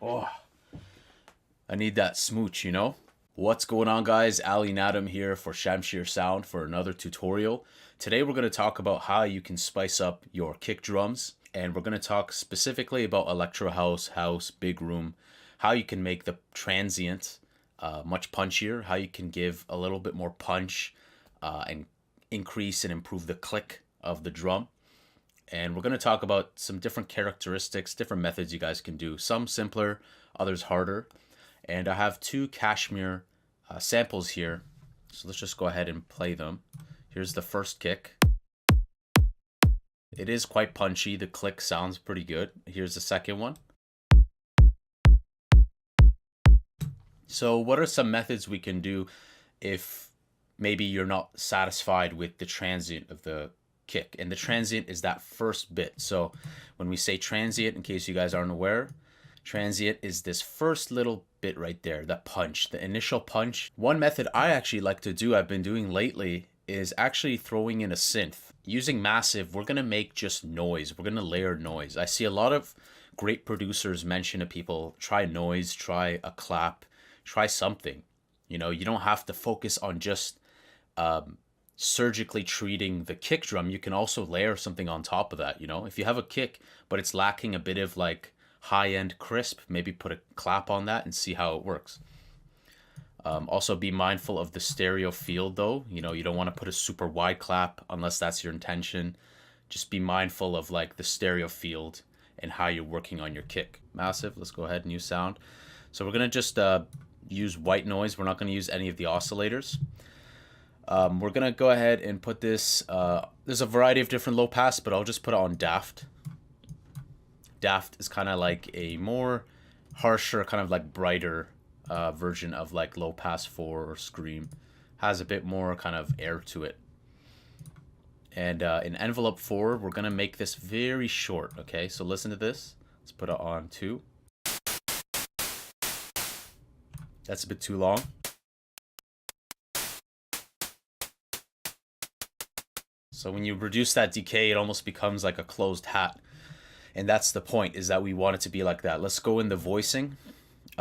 Oh, I need that smooch, you know? What's going on, guys? Ali Nadem here for Punchier Sound for another tutorial. Today we're going to talk about how you can spice up your kick drums, and we're going to talk specifically about electro house, big room, how you can make the transient much punchier, how you can give a little bit more punch and increase and improve the click of the drum. And we're going to talk about some different characteristics, different methods you guys can do. Some simpler, others harder. And I have two Kashmir samples here. So let's just go ahead and play them. Here's the first kick. It is quite punchy. The click sounds pretty good. Here's the second one. So what are some methods we can do if maybe you're not satisfied with the transient of the kick? And the transient is that first bit. So when we say transient, in case you guys aren't aware, transient is this first little bit right there, the punch, the initial punch. One method I actually like to do, I've been doing lately, is actually throwing in a synth. Using Massive, we're going to make just noise. We're going to layer noise. I see a lot of great producers mention to people, try noise, try a clap, try something. You know, you don't have to focus on just surgically treating the kick drum. You can also layer something on top of that. You know, if you have a kick, but it's lacking a bit of like high-end crisp, maybe put a clap on that and see how it works. Also be mindful of the stereo field though. You know, you don't want to put a super wide clap unless that's your intention. Just be mindful of like the stereo field and how you're working on your kick. Massive, let's go ahead and use sound. So we're gonna just use white noise. We're not gonna use any of the oscillators. We're gonna go ahead and put this, there's a variety of different low pass, but I'll just put it on Daft. Daft is kind of like a more harsher, kind of like brighter version of like low pass 4 or scream. Has a bit more kind of air to it. And in envelope 4, we're gonna make this very short. Okay, so listen to this. Let's put it on 2. That's a bit too long. So when you reduce that decay, it almost becomes like a closed hat. And that's the point, is that we want it to be like that. Let's go in the voicing,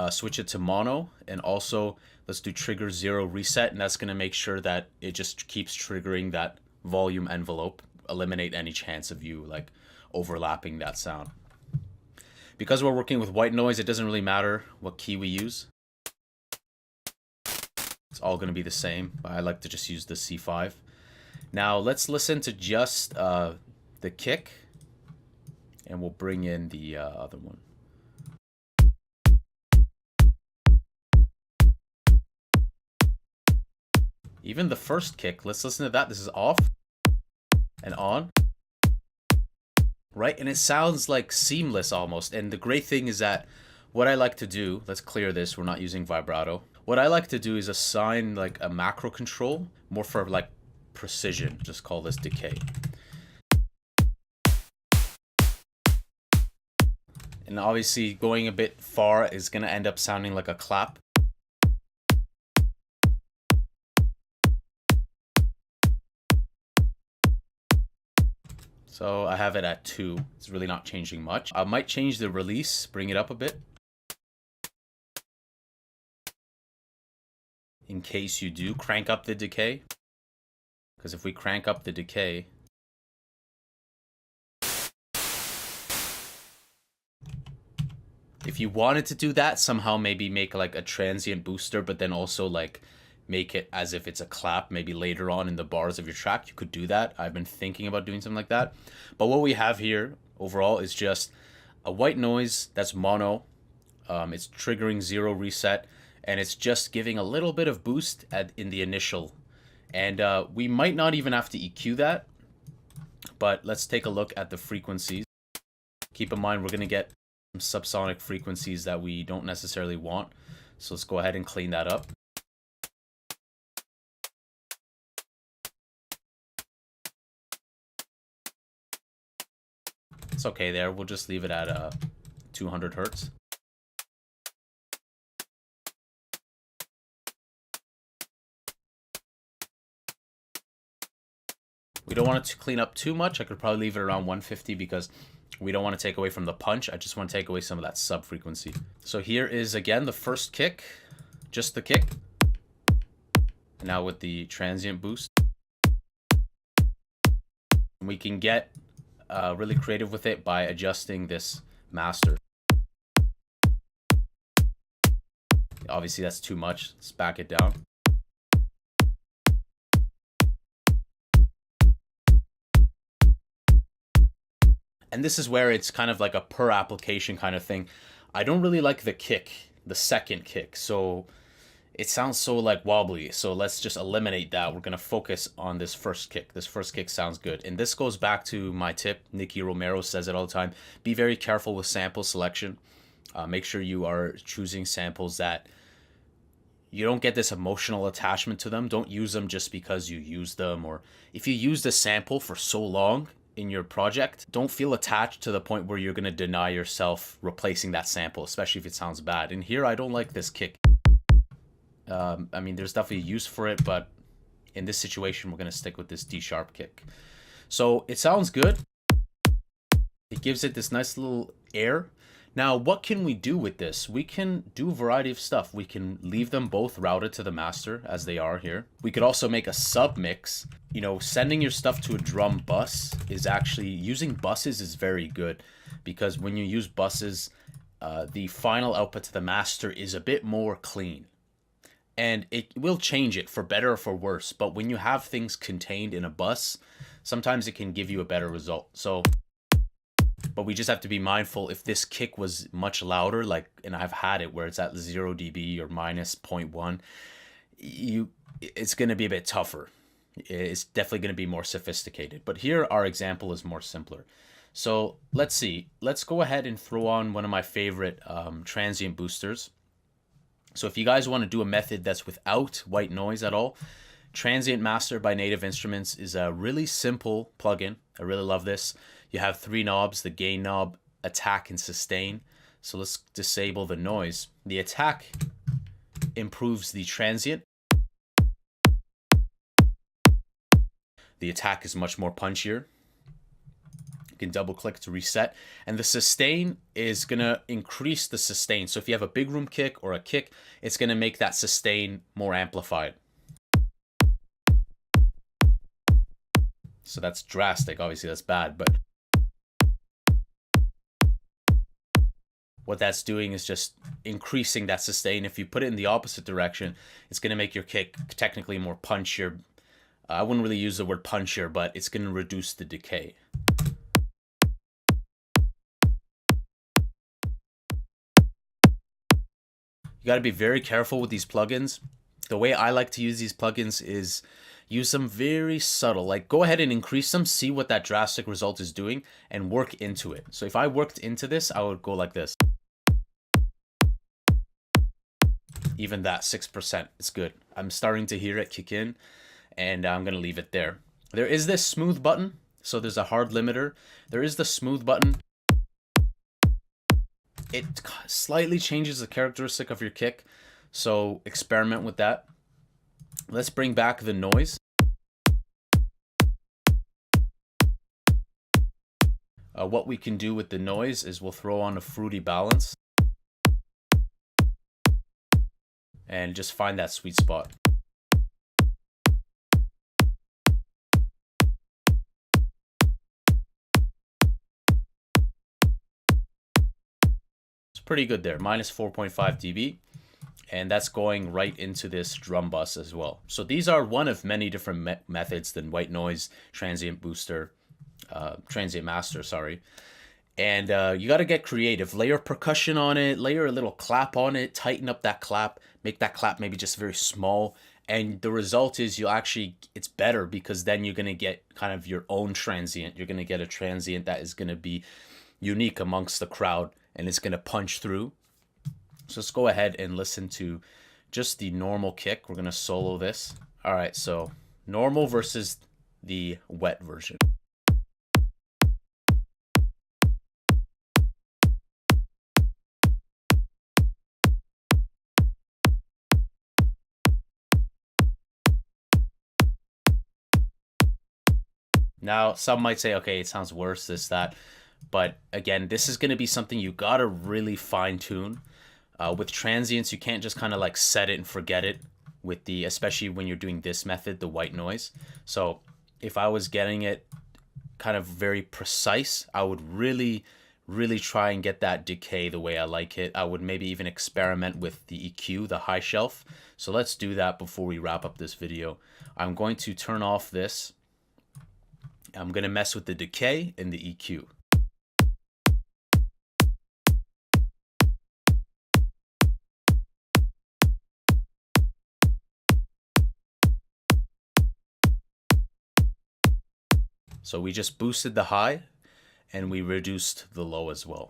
switch it to mono, and also let's do trigger 0 reset, and that's going to make sure that it just keeps triggering that volume envelope, eliminate any chance of you like overlapping that sound. Because we're working with white noise, it doesn't really matter what key we use. It's all going to be the same, but I like to just use the C5. Now let's listen to just the kick, and we'll bring in the other one. Even the first kick, let's listen to that. This is off and on. Right? And it sounds like seamless almost. And the great thing is that what I like to do, let's clear this, we're not using vibrato. What I like to do is assign like a macro control, more for like precision. Just call this decay. And obviously going a bit far is going to end up sounding like a clap. So I have it at 2. It's really not changing much. I might change the release, bring it up a bit. In case you do crank up the decay. Because if we crank up the decay, if you wanted to do that, somehow maybe make like a transient booster, but then also like make it as if it's a clap, maybe later on in the bars of your track, you could do that. I've been thinking about doing something like that. But what we have here overall is just a white noise that's mono. It's triggering 0 reset, and it's just giving a little bit of boost in the initial. And we might not even have to EQ that, but let's take a look at the frequencies. Keep in mind, we're going to get some subsonic frequencies that we don't necessarily want. So let's go ahead and clean that up. It's okay there. We'll just leave it at 200 hertz. We don't want it to clean up too much. I could probably leave it around 150 because we don't want to take away from the punch. I just want to take away some of that sub frequency. So here is again the first kick, just the kick. Now with the transient boost. We can get really creative with it by adjusting this master. Obviously that's too much. Let's back it down. And this is where it's kind of like a per application kind of thing. I don't really like the kick, the second kick. So it sounds so like wobbly. So let's just eliminate that. We're going to focus on this first kick. This first kick sounds good. And this goes back to my tip. Nicky Romero says it all the time. Be very careful with sample selection. Make sure you are choosing samples that you don't get this emotional attachment to them. Don't use them just because you use them. Or if you use the sample for so long in your project, don't feel attached to the point where you're going to deny yourself replacing that sample, especially if it sounds bad. And here I don't like this kick. I mean, there's definitely a use for it, but in this situation, we're going to stick with this D sharp kick. So it sounds good. It gives it this nice little air. Now, what can we do with this? We can do a variety of stuff. We can leave them both routed to the master as they are here. We could also make a sub mix. You know, sending your stuff to a drum bus is actually, using buses is very good, because when you use buses, the final output to the master is a bit more clean. And it will change it for better or for worse. But when you have things contained in a bus, sometimes it can give you a better result. So, but we just have to be mindful if this kick was much louder, like, and I've had it where it's at 0 dB or minus 0.1, it's going to be a bit tougher. It's definitely going to be more sophisticated. But here our example is more simpler. So let's see. Let's go ahead and throw on one of my favorite transient boosters. So if you guys want to do a method that's without white noise at all, Transient Master by Native Instruments is a really simple plugin. I really love this. You have 3 knobs, the gain knob, attack, and sustain. So let's disable the noise. The attack improves the transient. The attack is much more punchier. You can double click to reset. And the sustain is going to increase the sustain. So if you have a big room kick or a kick, it's going to make that sustain more amplified. So that's drastic. Obviously that's bad, but what that's doing is just increasing that sustain. If you put it in the opposite direction, it's going to make your kick technically more punchier. I wouldn't really use the word punchier, but it's going to reduce the decay. You got to be very careful with these plugins. The way I like to use these plugins is use them very subtle. Like, go ahead and increase them, see what that drastic result is doing, and work into it. So if I worked into this, I would go like this. Even that 6%, it's good. I'm starting to hear it kick in, and I'm going to leave it there. There is this smooth button. So there's a hard limiter. There is the smooth button. It slightly changes the characteristic of your kick, so experiment with that. Let's bring back the noise. What we can do with the noise is we'll throw on a fruity balance and just find that sweet spot. Pretty good there, minus 4.5 dB, and that's going right into this drum bus as well. So these are one of many different methods than white noise, transient booster, transient master, sorry. And you got to get creative. Layer percussion on it, layer a little clap on it, tighten up that clap, make that clap maybe just very small, and the result is it's better, because then you're going to get kind of your own transient. You're going to get a transient that is going to be unique amongst the crowd, and it's going to punch through. So let's go ahead and listen to just the normal kick. We're going to solo this. All right, so normal versus the wet version. Now, some might say, okay, it sounds worse, this, that. But again, this is going to be something you got to really fine tune. With transients, you can't just kind of like set it and forget it with the, especially when you're doing this method, the white noise. So if I was getting it kind of very precise, I would really, really try and get that decay the way I like it. I would maybe even experiment with the EQ, the high shelf. So let's do that before we wrap up this video. I'm going to turn off this. I'm going to mess with the decay and the EQ. So we just boosted the high and we reduced the low as well.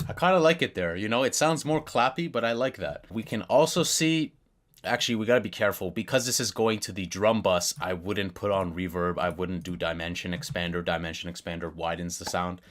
I kind of like it there. You know, it sounds more clappy, but I like that. We can also see, actually, we got to be careful because this is going to the drum bus. I wouldn't put on reverb. I wouldn't do dimension expander. Dimension expander widens the sound.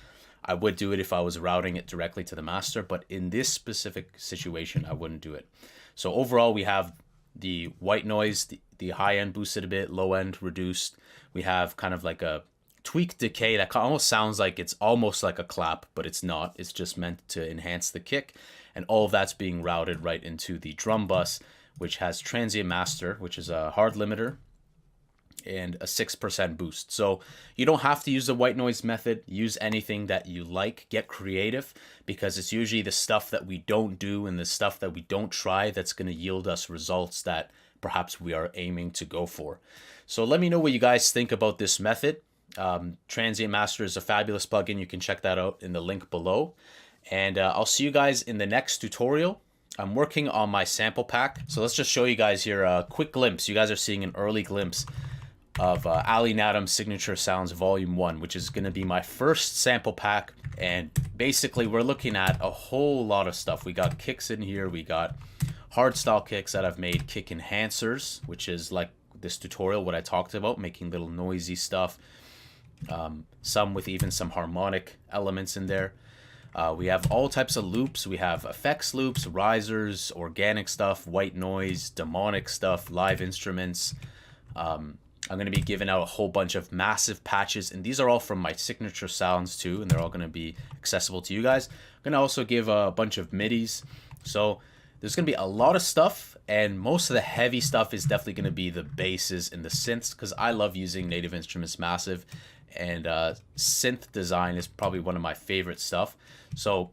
I would do it if I was routing it directly to the master, but in this specific situation, I wouldn't do it. So overall, we have the white noise, the high end boosted a bit, low end reduced. We have kind of like a tweaked decay that almost sounds like it's almost like a clap, but it's not. It's just meant to enhance the kick. And all of that's being routed right into the drum bus, which has Transient Master, which is a hard limiter, and a 6% boost. So you don't have to use the white noise method. Use anything that you like. Get creative, because it's usually the stuff that we don't do and the stuff that we don't try that's going to yield us results that perhaps we are aiming to go for. So let me know what you guys think about this method. Transient Master is a fabulous plugin. You can check that out in the link below. And I'll see you guys in the next tutorial. I'm working on my sample pack. So let's just show you guys here a quick glimpse. You guys are seeing an early glimpse of Ali Nadem Signature Sounds Volume 1, which is going to be my first sample pack. And basically we're looking at a whole lot of stuff. We got kicks in here. We got hardstyle kicks that I've made, kick enhancers, which is like this tutorial, what I talked about, making little noisy stuff. Some with even some harmonic elements in there. We have all types of loops. We have effects loops, risers, organic stuff, white noise, demonic stuff, live instruments. I'm going to be giving out a whole bunch of massive patches, and these are all from my Signature Sounds too, and they're all going to be accessible to you guys. I'm going to also give a bunch of MIDIs. So there's going to be a lot of stuff, and most of the heavy stuff is definitely going to be the basses and the synths, because I love using Native Instruments Massive. And synth design is probably one of my favorite stuff. So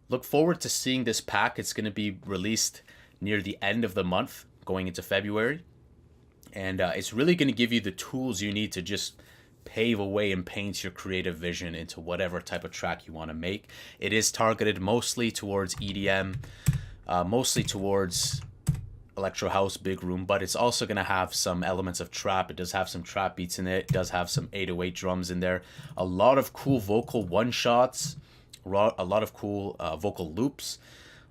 look forward to seeing this pack. It's going to be released near the end of the month, going into February. And it's really going to give you the tools you need to just pave a way and paint your creative vision into whatever type of track you want to make. It is targeted mostly towards EDM, mostly towards electro house, big room, but it's also going to have some elements of trap. It does have some trap beats in it. It does have some 808 drums in there. A lot of cool vocal one-shots, a lot of cool vocal loops.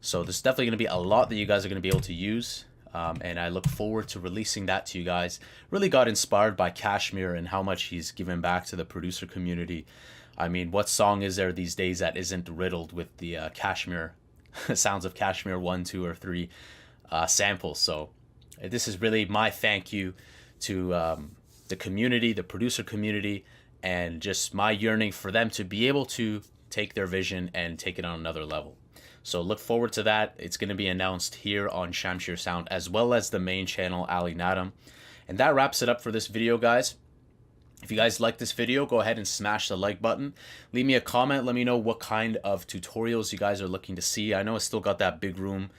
So there's definitely going to be a lot that you guys are going to be able to use. And I look forward to releasing that to you guys. Really got inspired by Kashmir and how much he's given back to the producer community. I mean, what song is there these days that isn't riddled with the Kashmir, sounds of Kashmir 1, 2, or 3 samples? So this is really my thank you to the community, the producer community, and just my yearning for them to be able to take their vision and take it on another level. So look forward to that. It's going to be announced here on Punchier Sound, as well as the main channel, Ali Nadem. And that wraps it up for this video, guys. If you guys like this video, go ahead and smash the like button. Leave me a comment. Let me know what kind of tutorials you guys are looking to see. I know I still got that big room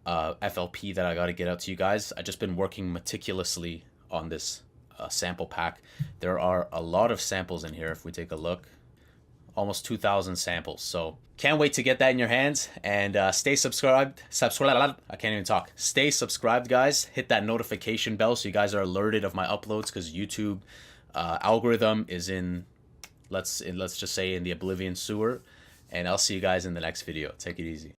FLP that I got to get out to you guys. I've just been working meticulously on this sample pack. There are a lot of samples in here. If we take a look, almost 2,000 samples. So can't wait to get that in your hands. And stay subscribed. I can't even talk. Stay subscribed, guys. Hit that notification bell so you guys are alerted of my uploads, because YouTube algorithm is in let's just say in the Oblivion sewer, and I'll see you guys in the next video. Take it easy.